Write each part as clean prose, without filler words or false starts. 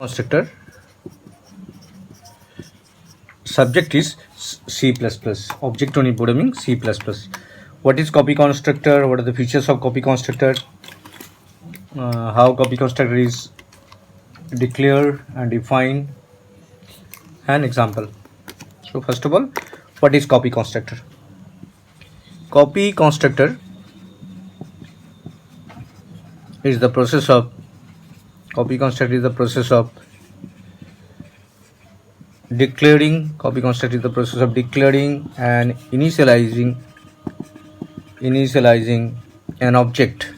constructor. Subject is C++. Object oriented programming C++. What is copy constructor? What are the features of copy constructor? How copy constructor is declared and defined. An example. So first of all, what is copy constructor? Copy constructor is the process of declaring. Copy constructor is the process of declaring and initializing an object.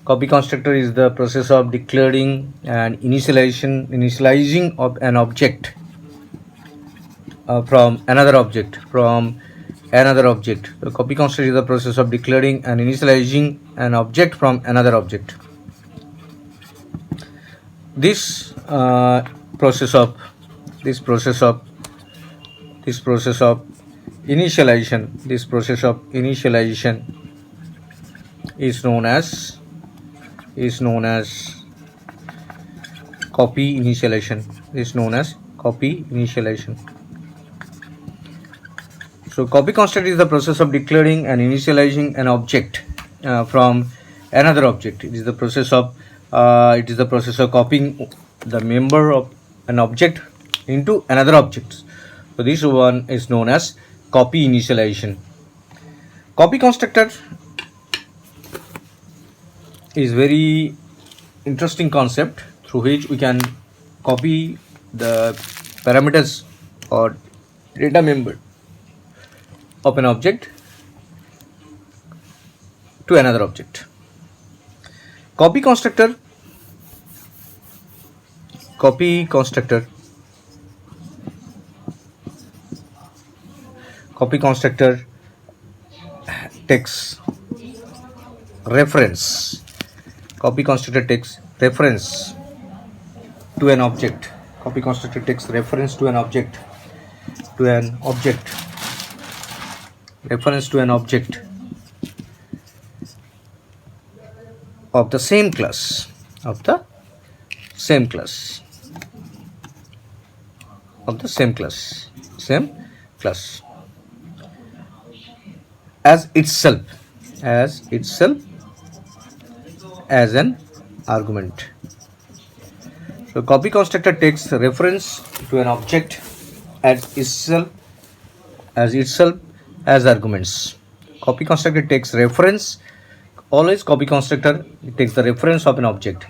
Copy constructor is the process of declaring and initializing of an object from another object. The copy constructor is the process of declaring and initializing an object from another object. This process of initialization is known as copy initialization. So copy constructor is the process of declaring and initializing an object from another object. It is the process of copying the member of an object into another object. So this one is known as copy initialization. Copy constructor is very interesting concept through which we can copy the parameters or data member of an object to another object. Copy constructor takes reference. Copy constructor takes reference to an object. Of the same class. As itself as an argument. So copy constructor takes reference to an object as itself as arguments. Copy constructor takes reference. Always copy constructor takes the reference of an object.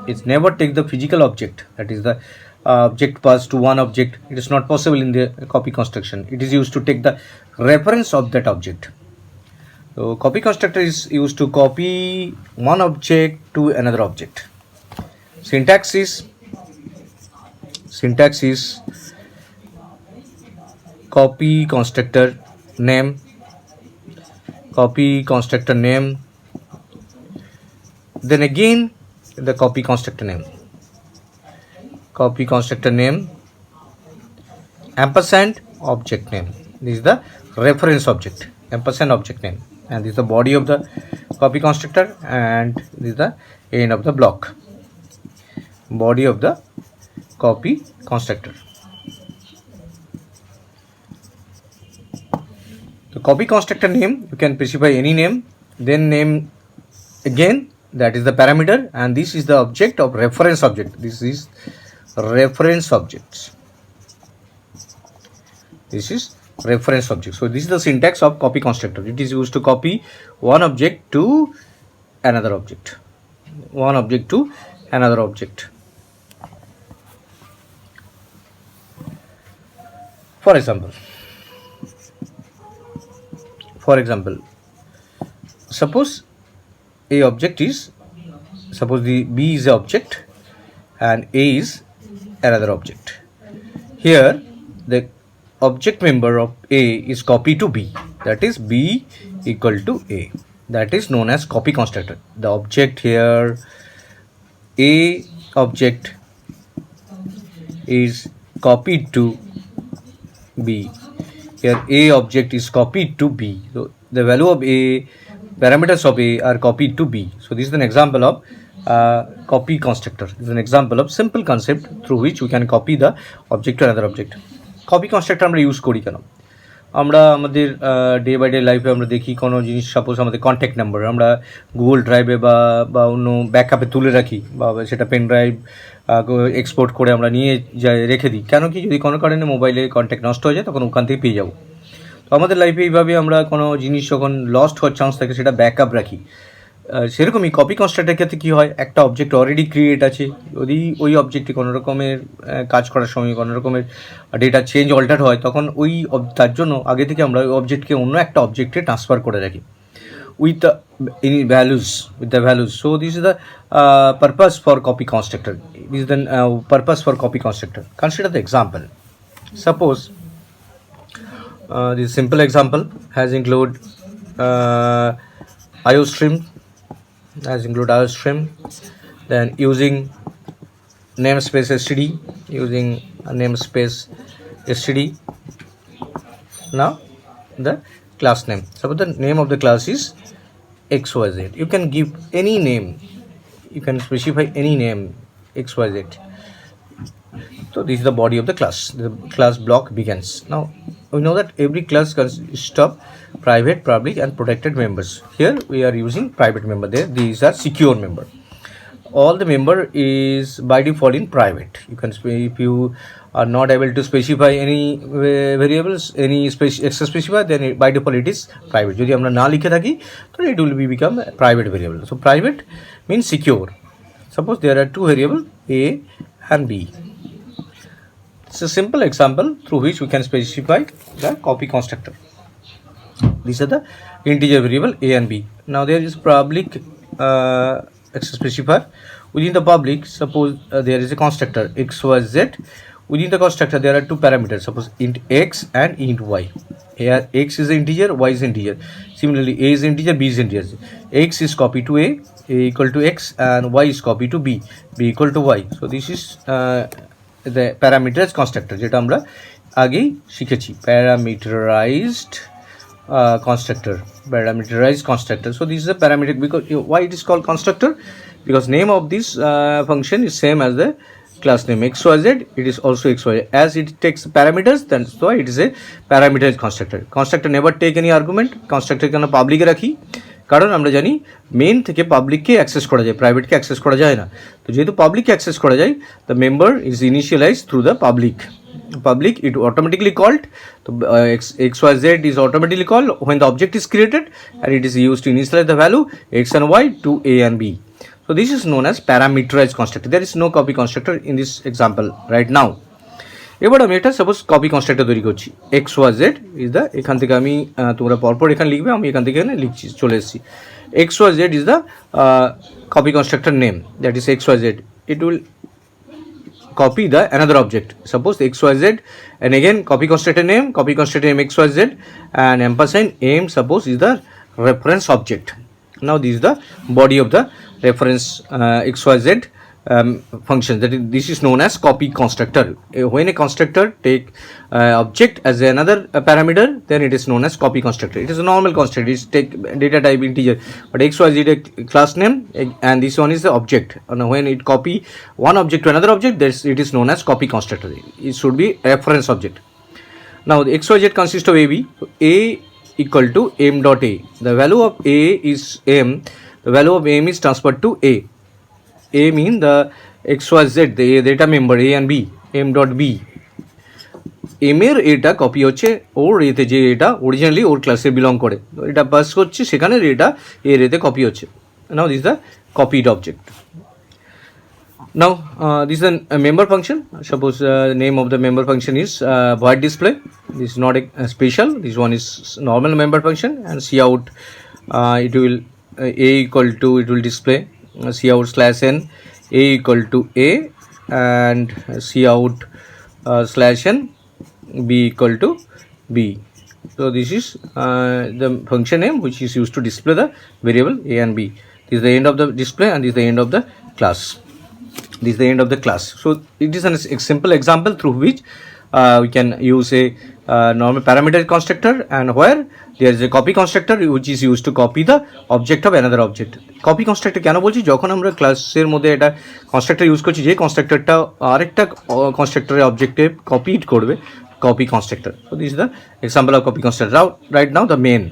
It never takes the physical object, that is the object passed to one object. It is not possible in the copy construction. It is used to take the reference of that object. So copy constructor is used to copy one object to another object. Syntax is copy constructor name, then again the copy constructor name, ampersand object name. This is the reference object, ampersand object name, and this is the body of the copy constructor, and this is the end of the block, body of the copy constructor. The copy constructor name, you can specify any name, then name again, that is the parameter, and this is the object of reference object. This is reference object. So this is the syntax of copy constructor. It is used to copy one object to another object. For example, suppose the B is an object and A is another object. Here the object member of A is copied to B, that is B equal to A. That is known as copy constructor. The object here, A object, is copied to B. Here A object is copied to B. So the value of A, parameters of A are copied to B. So this is an example of copy constructor is an example of simple concept through which we can copy the object to another object. Copy constructor আমরা use করি কেন? আমরা আমাদের day by day লাইফে আমরা দেখি কোনো জিনিস, সাপোজ আমাদের কন্ট্যাক্ট নাম্বার আমরা গুগল ড্রাইভে বা অন্য ব্যাকআপে তুলে রাখি, বা সেটা পেন ড্রাইভ এক্সপোর্ট করে আমরা নিয়ে যাই, রেখে দিই। কেন কি, যদি কোনো কারণে মোবাইলে কন্ট্যাক্ট নষ্ট হয়ে যায় তখন ওখান থেকে পেয়ে যাবো। তো আমাদের লাইফে এইভাবে আমরা কোনো জিনিস যখন লস্ট হওয়ার চান্স থাকে সেটা ব্যাকআপ রাখি। সেরকমই কপি কনস্ট্রাক্টের ক্ষেত্রে কী হয়, একটা অবজেক্ট অলরেডি ক্রিয়েট আছে, যদি ওই অবজেক্টটি কোনো রকমের কাজ করার সময় কোনো রকমের ডেটা চেঞ্জ অল্টার হয়, তখন তার জন্য আগে থেকে আমরা ওই অবজেক্টকে অন্য একটা অবজেক্টে ট্রান্সফার করে রাখি with the values. So this is the purpose for copy constructor. This is the purpose for copy constructor. Consider the example. Suppose this simple example has include IOStream, then using namespace std. Now the class name, suppose the name of the class is xyz. You can give any name, you can specify any name xyz. So this is the body of the class. The class block begins. Now we know that every class consists of private, public and protected members. Here we are using private member. There these are secure member. All the member is by default in private. You can, if you are not able to specify any variables, any extra specify, then by default it is private. Jodi amra na likhe thaki to it will become a private variable. So private means secure. Suppose there are two variables a and b. It's a simple example through which we can specify the copy constructor. These are the integer variable a and b. Now there is public access specifier. Within the public, suppose there is a constructor xyz. Within the constructor there are two parameters, suppose int x and int y. Here x is an integer, y is integer. Similarly a is integer, b is integer. X is copied to a equal to x, and y is copied to b equal to y. So this is the parameterized constructor, যেটা আমরা আগেই শিখেছি, parameterized constructor. So this is a parameter, because why it is called constructor, because name of this function is same as the class name xyz. It is also xyz, as it takes parameters, then so it is a parameterized constructor never take any argument. constructor কেন পাবলিকে রাখি, কারণ আমরা জানি main থেকে পাবলিককে access করা যায়, প্রাইভেটকে অ্যাক্সেস করা যায় না। তো যেহেতু পাবলিককে অ্যাক্সেস করা যায়, the member is initialize through the public it automatically called. So xyz is automatically called when the object is created, and it is used to initialize the value x and y to a and b. So this is known as parameterized constructor. There is no copy constructor in this example right now. এবার আমি একটা suppose copy constructor তৈরি করছি, xyz is the, এখান থেকে আমি তোমরা পরপর এখানে লিখবে, আমি এখান থেকে এখানে লিখছি, চলে এসেছি। xyz is the copy constructor name, that is xyz. It will copy the another object, suppose xyz, and again copy constructor name xyz, and ampersand aim suppose is the reference object. Now this is the body of the reference xyz function, that is, this is known as copy constructor. When a constructor take object as another parameter, then it is known as copy constructor. It is a normal constructor, it is take data type integer, but xyz a class name, and this one is the object. And when it copy one object to another object, it is known as copy constructor. It should be reference object. Now the xyz consists of ab. A equal to m dot a. The value of a is m. The value of m is transferred to a. A mean the xyz, the data member a and b, m dot b. m এর এটা copy হচ্ছে ওর এতে, যে এটা originally ওর ক্লাসে belong করে, তো এটা পাস করছে সেখানে, এটা এর এতে কপি হচ্ছে। Now this the copied object. Now this is a member function. Suppose name of the member function is void display. This is not a special, this one is normal member function, and cout it will a equal to, it will display cout slash n, a equal to a, and cout slash n, b equal to b. So this is the function name which is used to display the variable a and b. This is the end of the display, and this is the end of the class. This is the end of the class. So it is a simple example through which we can use a normal parameter constructor, and where there is a copy constructor which is used to copy the object of another object. Copy constructor কেন বলছি, যখন আমরা ক্লাসের মধ্যে এটা constructor use করছি, যে কনস্ট্রাক্টরটা আরেকটা কনস্ট্রাক্টরের অবজেক্টে কপি করবে, copy constructor. So this is the example of copy constructor. Right now the main.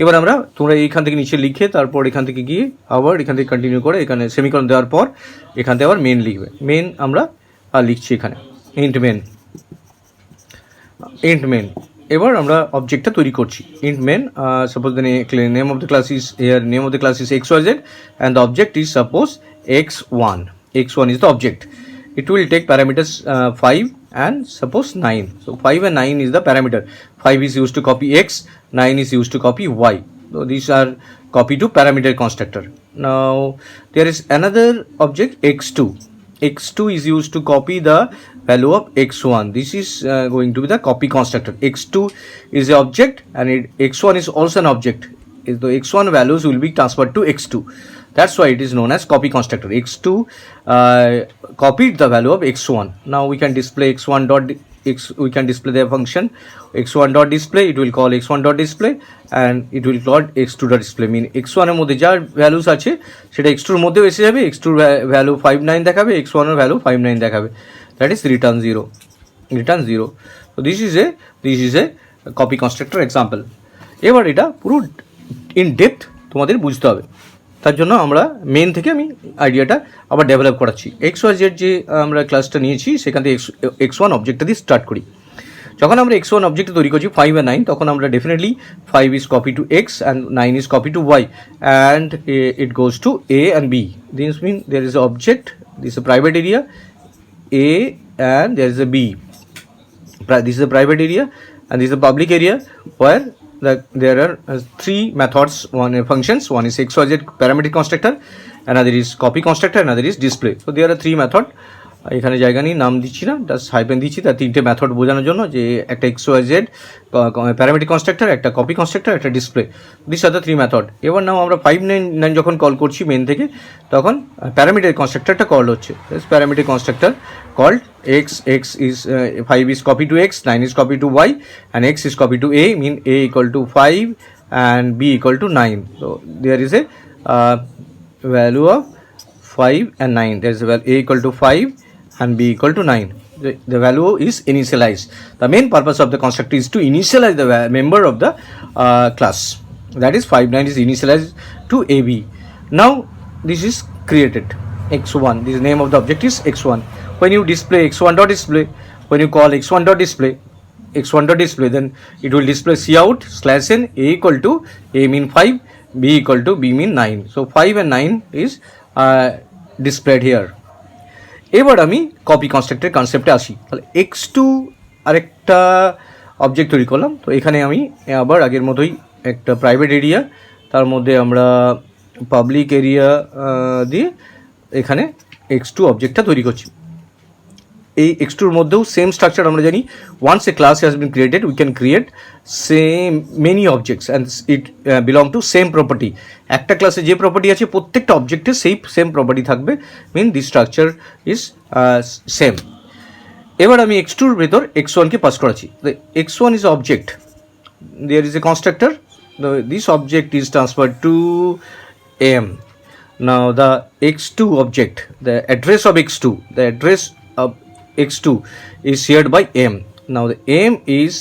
এবার আমরা তোমরা এইখান থেকে নিচে লিখে তারপর এখান থেকে গিয়ে আবার এখান থেকে কন্টিনিউ করে এখানে সেমিকোলন দেওয়ার পর এখান থেকে আবার মেন লিখবে. মেন আমরা লিখছি এখানে ইন্ট মেন. এবার আমরা অবজেক্টটা তৈরি করছি. Int main, suppose the name of the class is here, name of the class is xyz and the object is suppose x1 is the object. It will take parameters 5 and suppose 9. So 5 and 9 is the parameter. 5 is used to copy x, 9 is used to copy y. So these are copy to parameter constructor. Now there is another object x2. x2 is used to copy the value of x1. This is going to be the copy constructor. x2 is the object and x1 is also an object. The x1 values will be transferred to x2. That's why it is known as copy constructor. x2 copied the value of x1. Now we can display x1 dot we can display the function x1 dot display. It will call x1 dot display and it will call x2 dot display. Mean x1 এর মধ্যে যা values আছে সেটা x2 এর মধ্যেও এসে যাবে. x2 এর ভ্যালু 59 দেখাবে, x1 এর ভ্যালু 59 দেখাবে. That is return 0. So this is a copy constructor example. এবার এটা পুরো ইন ডেপথ তোমাদের বুঝতে হবে. তার জন্য আমরা মেন থেকে আমি আইডিয়াটা আবার ডেভেলপ করাচ্ছি. xyz যে আমরা ক্লাসটা নিয়েছি সেখান থেকে x1 অবজেক্টটা দিয়ে স্টার্ট করি. যখন আমরা x1 অবজেক্ট তৈরি করছি 5 and 9, তখন আমরা definitely 5 is copy to x and 9 is copy to y and it goes to a and b. This means there is an object, this is a private area a and there is a b. This is a private area and this is a public area where there are three methods, one functions. One is xyz parametric constructor, another is copy constructor, another is display. So there are three method. এখানে জায়গা নিয়ে নাম দিচ্ছি না, just hyphen দিচ্ছি তার তিনটে method বোঝানোর জন্য, যে একটা xyz প্যারামেট্রিক কনস্ট্রাক্টর, একটা কপি কনস্ট্রাক্টর, একটা display. This are the three method. এবার নাও আমরা 599 যখন কল করছি মেন থেকে, তখন প্যারামিটার কনস্ট্রাক্টরটা কল হচ্ছে. Parameter constructor called x is 5 is copy to x, 9 is copy to y and x is copy to a, mean a equal to 5 and b equal to 9. So there is a value of 5 and 9. There is a value a equal to 5 and b equal to 9. The value is initialized. The main purpose of the constructor is to initialize the member of the class. That is 59 is initialized to ab. Now this is created x1. This name of the object is x1. When you display x1 dot display, when you call x1 dot display, then it will display cout /n a equal to a mean 5, b equal to b mean 9. So 5 and 9 is displayed here. এবার আমি copy constructor কনসেপ্টে আসি. তাহলে x2 আরেকটা object তৈরি করলাম. তো এখানে আমি আবার আগের মতোই একটা প্রাইভেট এরিয়া, তার মধ্যে আমরা পাবলিক এরিয়া দিয়ে এখানে x2 অবজেক্টটা তৈরি করছি. এই x2 এর মধ্যেও সেম স্ট্রাকচার আমরা জানি. Once a class has been created we can create same many objects and it belong to same property. একটা ক্লাসে যে প্রপার্টি আছে প্রত্যেকটা অবজেক্টে সেই সেম প্রপার্টি থাকবে, mean this structure is same. এবার আমি x2 এর ভেতর x1কে পাস করাচ্ছি. x1 is object, there is a constructor, this object is transferred to m. Now the x2 object, the address of x2 is shared by m. Now the m is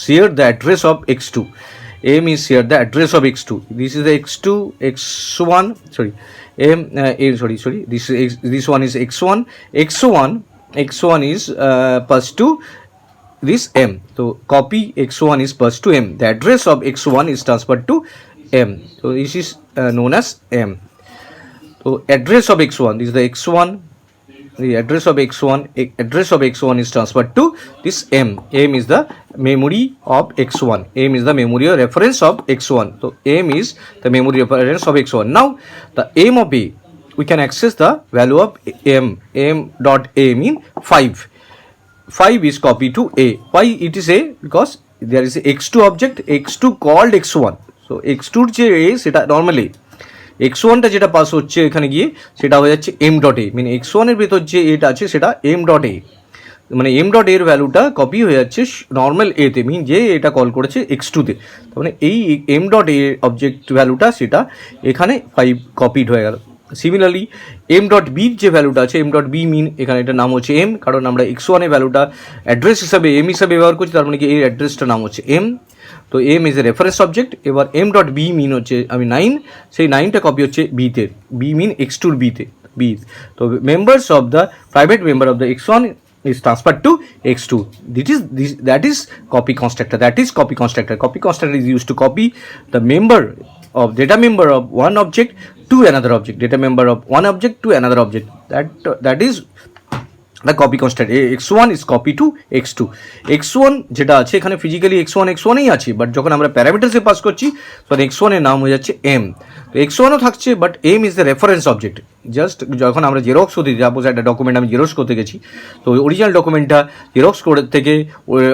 shared the address of x2. M is shared the address of x2. This is the x1. Sorry, m. Sorry. This one is x1. X1 is passed to this m. So copy x1 is passed to m. The address of x1 is transferred to m. So this is known as m. So address of x1, this is the x1. The address of x1 is transferred to this m. M is the memory of x1. M is the memory reference of x1. So m is the memory reference of x1. Now the m of a, we can access the value of m. M dot a mean 5. 5 is copied to a. Why it is a? Because there is a x2 object, x2 called x1. So x2 যে a সেটা normally x1টা যেটা pass হচ্ছে এখানে গিয়ে সেটা হয়ে যাচ্ছে m dot A, মানে x1 এর ভেতর যে এটা আছে সেটা m ডট এ. মানে এম ডট এর ভ্যালুটা কপি হয়ে যাচ্ছে নর্মাল এতে, মিন যে এটা কল করেছে x2তে, তার মানে এই এম ডট এ অবজেক্ট ভ্যালুটা সেটা এখানে 5 কপিড হয়ে গেল। সিমিলারলি এম ডট বির যে ভ্যালুটা আছে, এম ডট বি মিন এখানে এটার নাম হচ্ছে এম, কারণ আমরা x1 এর ভ্যালুটা অ্যাড্রেস হিসাবে এম হিসাবে ব্যবহার করছি, তার মানে কি এর অ্যাড্রেসটার নাম হচ্ছে এম। তো M is a reference object. এবার এম ডট বি মিন হচ্ছে আমি 9, সেই 9টা কপি হচ্ছে বিতে, বি মিন x2 বিতে বি। তো members of the private member of the x1 is transferred to x2. That is copy constructor. That is copy constructor. Copy constructor is used to copy the member of data member of one object to another object. Data member of one object to another object. That is the copy constructor. x1 is copy to x2. x1 যেটা আছে এখানে physically x1 এই আছে, but যখন আমরা প্যারামিটারসে pass করছি তখন x1 এর নাম হয়ে যাচ্ছে m। তো x1ও থাকছে, but m is the reference object. Just যখন আমরা জেরক্স করতে সাপোজ একটা ডকুমেন্ট আমি জেরক্স করতে গেছি, তো অরিজিনাল ডকুমেন্টটা জেরক্স করে থেকে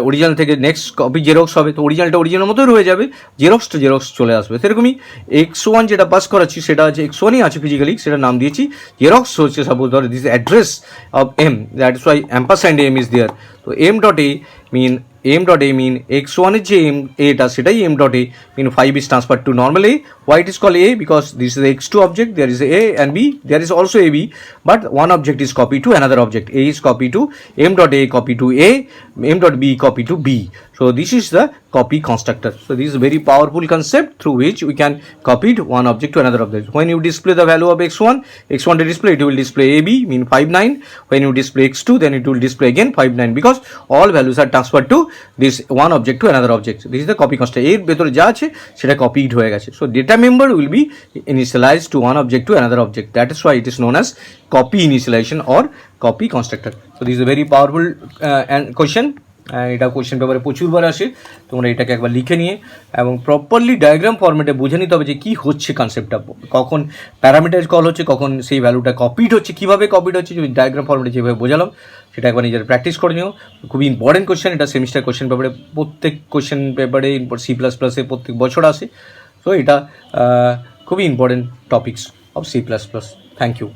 অরিজিনাল থেকে নেক্সট কপি জেরক্স হবে, তো অরিজিনালটা অরিজিনাল মতোই রয়ে যাবে, জেরক্সটা জেরক্স চলে আসবে। সেরকমই x1 যেটা পাস করাচ্ছি সেটা আছে x1ই আছে ফিজিক্যালি, সেটা নাম দিয়েছি জেরক্স হচ্ছে সাপোজ ধর this address of m, that is Y ampersand m is there. তো m dot a mean x1 এর যে m এটা সেটাই m dot a mean 5 is transferred to normal a. Why it is called a? Because this is the x2 object, there is a and b, there is also a b, but one object is copied to another object. A is copied to m dot a, copy to a, m dot b copy to b. So this is the copy constructor. So this is a very powerful concept through which we can copy one object to another object. When you display the value of x1 to display, it will display ab mean 5 9. When you display x2, then it will display again 5 9, because all values are transferred to this one object to another object. This is the copy constructor. এর ভেতরে যা আছে সেটা copied হয়ে গেছে। So data member will be initialized to one object to another object. That is why it is known as copy initialization or copy constructor. So this is a very powerful question. এটা question পেপারে প্রচুরবার আসে, তোমরা এটাকে একবার লিখে নিয়ে এবং properly diagram ফর্মেটে বুঝে নিতে হবে যে কী হচ্ছে কনসেপ্টটা, কখন প্যারামিটার কল হচ্ছে, কখন সেই ভ্যালুটা কপিড হচ্ছে, কীভাবে কপিড হচ্ছে, যদি ডায়াগ্রাম ফর্মেটে যেভাবে বোঝালাম সেটা একবার নিজের প্র্যাকটিস করে নিও। খুবই ইম্পর্টেন্ট কোয়েশ্চেন, এটা সেমিস্টার কোয়েশ্চেন পেপারে প্রত্যেক কোয়েশ্চেন পেপারে C++ প্রত্যেক বছর আসে। তো এটা খুবই important topics of C++। Thank you.